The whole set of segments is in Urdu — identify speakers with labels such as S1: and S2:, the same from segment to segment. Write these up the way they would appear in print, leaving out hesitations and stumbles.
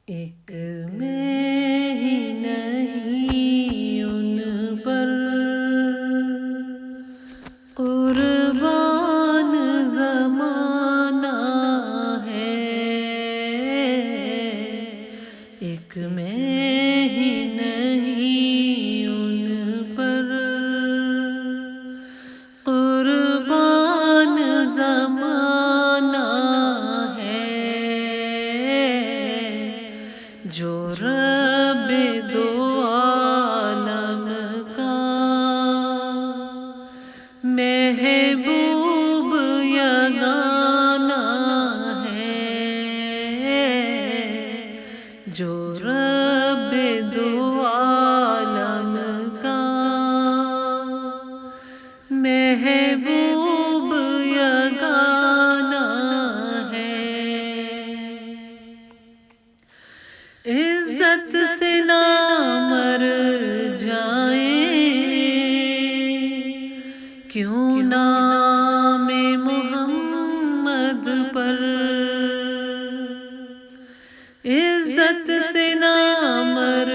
S1: ایک میں ہی نہیں ان پر قربان زمانہ ہے، ایک میں ہی نہیں ان پر قربان زمانہ ہے، جو رب دو عالم کا محبوب یگانہ ہے، جو رب دو عالم کا محبوب یگانہ ہے۔ عزت سے نہ مر جائیں کیوں نام محمد پر، عزت سے نہ مر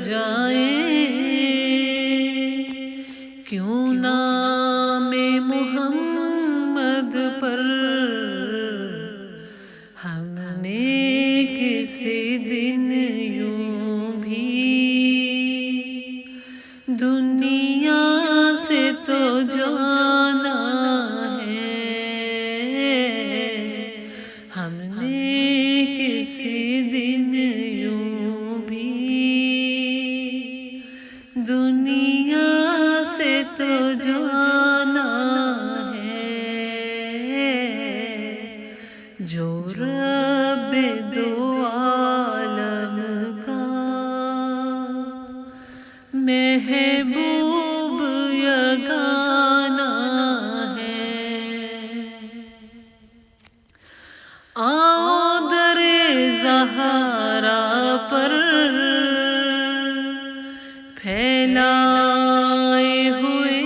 S1: جائیں کیوں نام محمد پر، ہم نے کسی دن یوں بھی دنیا سے تو جانا ہے، ہم نے کسی دن یوں بھی دنیا سے تو جانا ہے، جو رب دو عالم کا محبوب یگانہ ہے۔ آؤ در زہرا پر پھیلائے ہوئے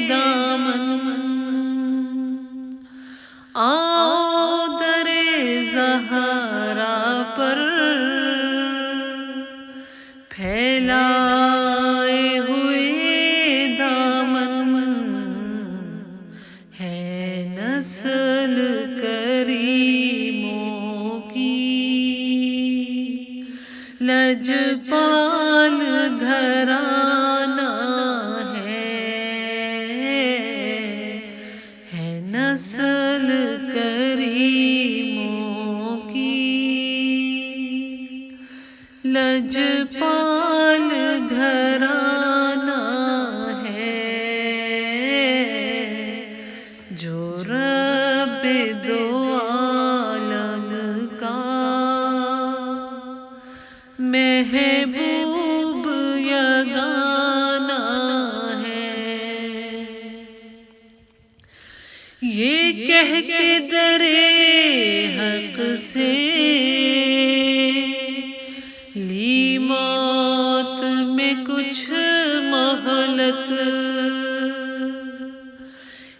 S1: دامن، آؤ در زہرا پر پھیلائے ہوئے دامن، ہے نسل کریموں کی لجپال گھرانہ ہے نسل کریموں کی لجپال گھرانہ ہے، جو رب دو عالم کا محبوب یگانہ ہے۔ یہ کہہ کے در حق سے لی موت میں کچھ مہلت،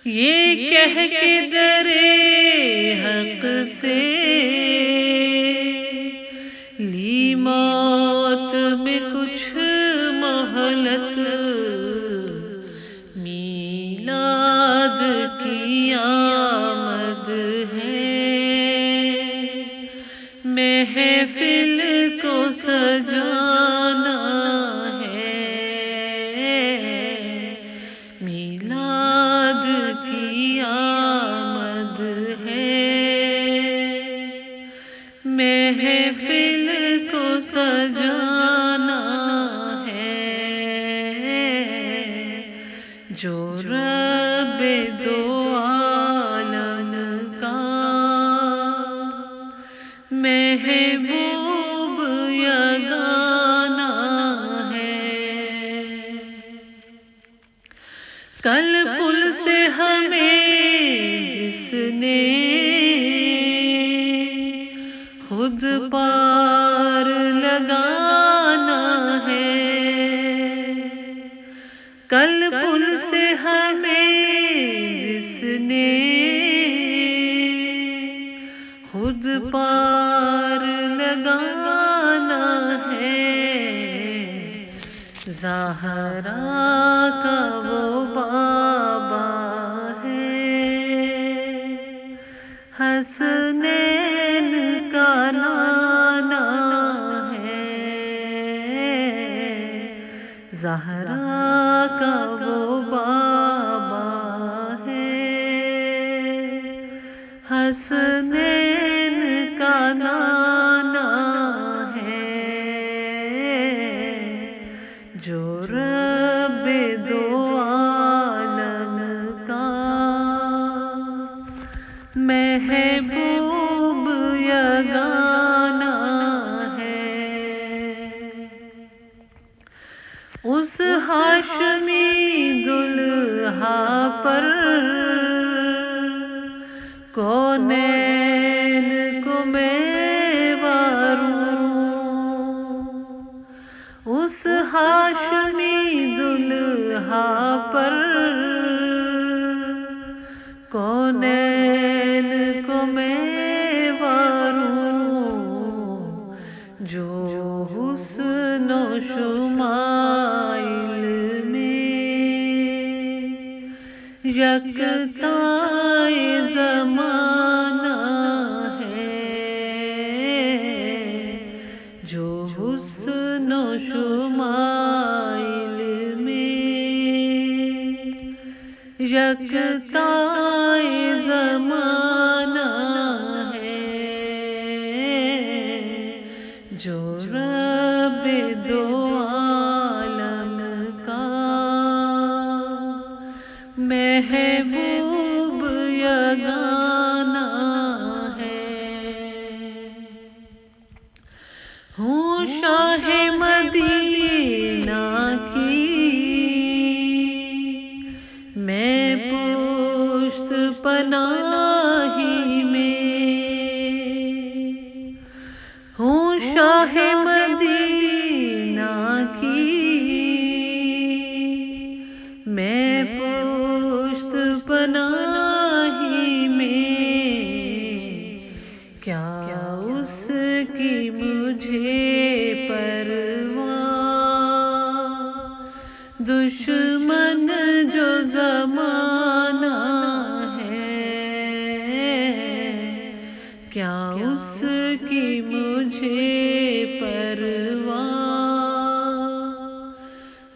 S1: یہ کہہ کے در حق سے لی موت میں کچھ مہلت، میلاد کی آمد ہے محفل کو سجانا ہے، میلاد کی آمد ہے محفل کو سجانا ہے، جو رب دو عالم کا محبوب یگانہ ہے۔ کل پل سے ہمیں جس نے خود پار لگانا ہے، کل پل سے ہمیں جس نے خود پار لگانا زہرا کا وہ بابا ہے، حسنین کا نانا ہے، زہرا کا وہ بابا ہے، حسنین کا نانا ہے، جو رب دو عالم کا محبوب یگانا ہے، اس ہاشمی دلہا پر کونین کو میں واروں، اس ہاشمی دلہا پر کونین کو میں واروں، جو حسن و شمائل میں یکتا زمانہ ہے، جو حسن و شمائل میں یکتا زمانہ ہے، جو رب دو عالم کا محبوب یگانا ہے۔ ہوں شاہ مدینہ کی میں پشت پناہی میں، ہوں شاہ مدینہ کی میں پشت پناہی میں، کیا اس کی مجھے پرواہ، دشمن جو زمانہ ہے، کیا اس کی مجھے پرواہ،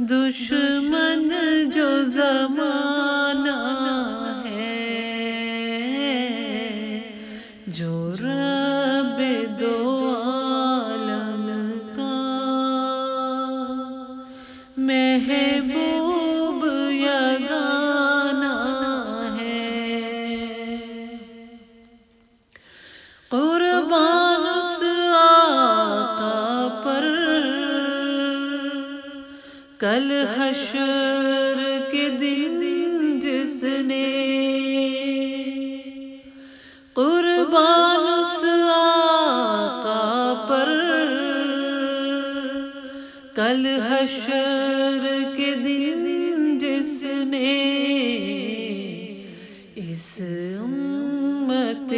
S1: دشمن جو زمانہ ہے، جو رب دو عالم کا محبوب یگانا ہے، قربان اس آقا پر کل حشر کے دن جس نے، قربان اس آقا پر کل حشر کے دن جس نے، اس امت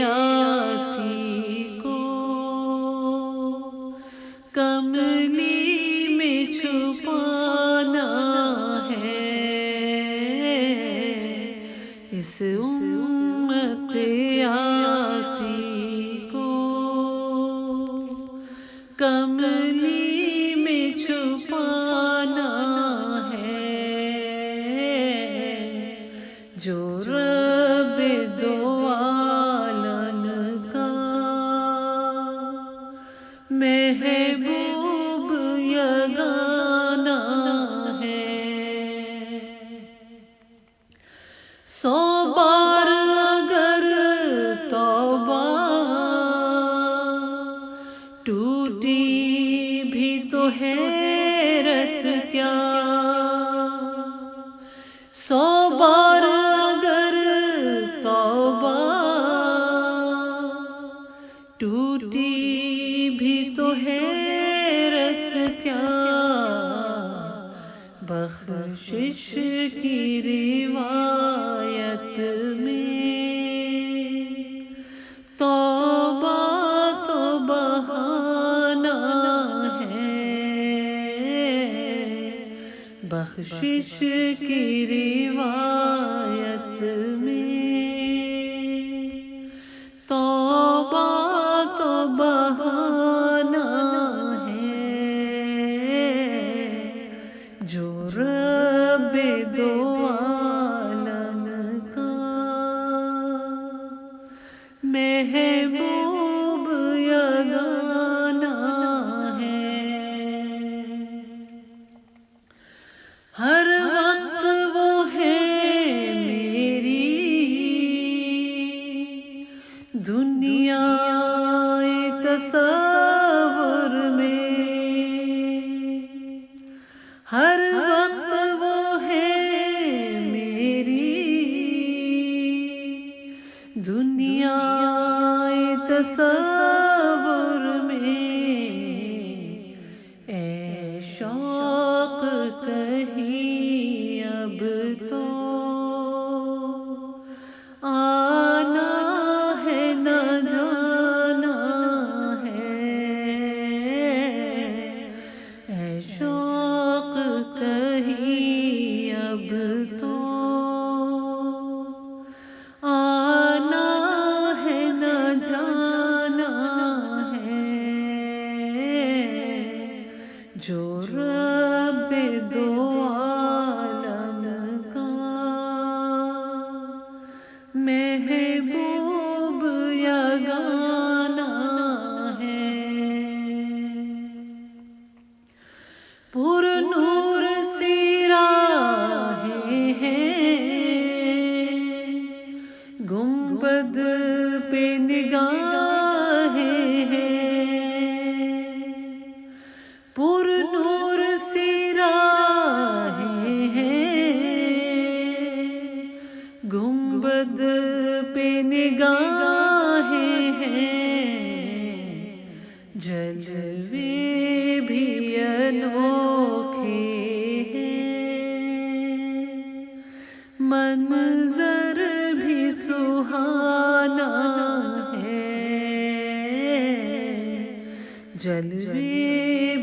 S1: عاصی کو کملی میں چھپانا ہے، اس امت عاصی کو کملی میں چھپانا ہے، جو رب دو عالم کا محبوب یگانا ہے۔ 100 بار اگر توبہ ٹوٹی بھی تو حیرت کیا، 100 بار اگر توبہ ٹوٹی بھی تو حیرت کیا، بخشش کی روایت میں توبہ تو بہانہ ہے، بخشش کی روایت میں توبہ تو بہانہ ہے، جو رب دو عالم کا محبوب یگانہ ہے۔ ہر وقت وہ ہے میری دنیا تصور میں، ہر وقت وہ ہے میری دنیا تصور میں، اے شوق کہیں اب تو آنا ہے نہ جانا ہے، اے شوق کہیں اب تو آنا ہے نہ جانا ہے، جو رب دو عالم کا محبوب یگانہ ہے۔ پر نور سی راہیں ہیں، گنبد پہ نگاہیں ہیں، پر نور سی راہیں ہیں، گنبد پہ نگاہیں ہیں، جلوے بھی انوکھے ہیں، منظر بھی سہانا ہے، جلوے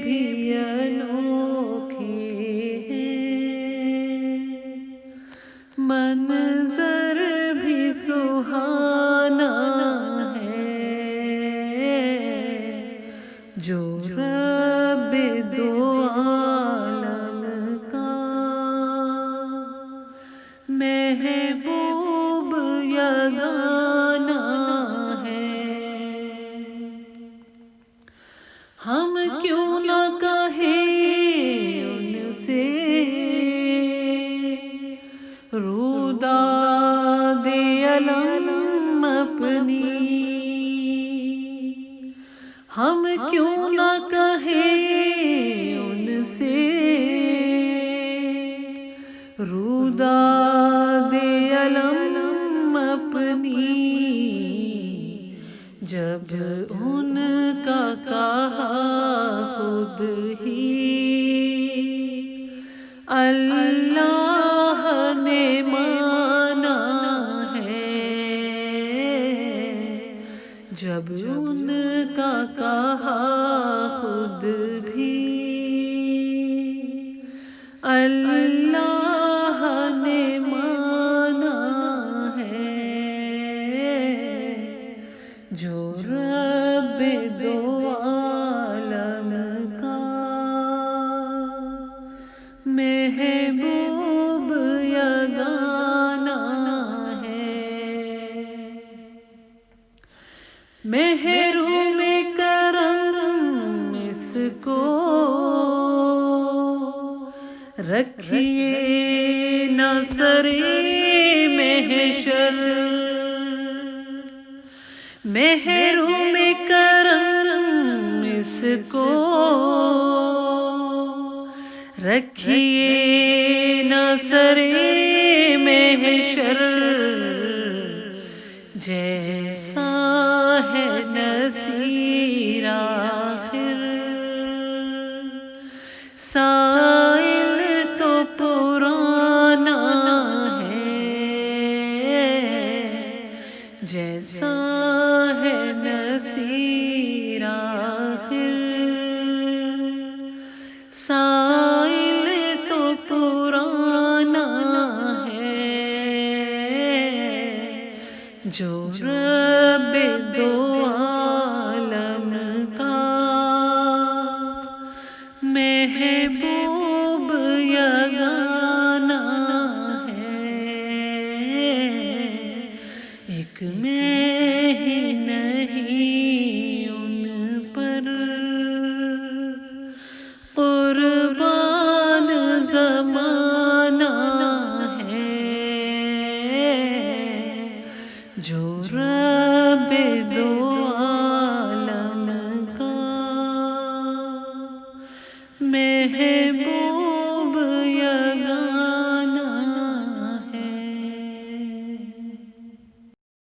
S1: بھی انوکھے ہیں، منظر بھی سہانا ہے، جو رب دو عالم کا محبوب یگانہ ہے۔ ہم کیوں نہ کہیں ان سے روداد علم اپنی، ہم کیوں نہ کہیں ان سے روداد علم اپنی، جب ان کا کہا خود ہی اللہ نے مانا ہے، جب ان کا کہا خود بھی اللہ نے مانا ہے، جو رب دو عالم کا محبوب یگانہ ہے۔ محروم کرم اس کو رکھیے نہ سرے محشر، محروم کرم اس کو رکھیے نہ سرے محشر، جیسا ہے نصیر آخر سائل تو پرانا ہے، جیسا ہے نصیر آخر سائل تو پرانا دو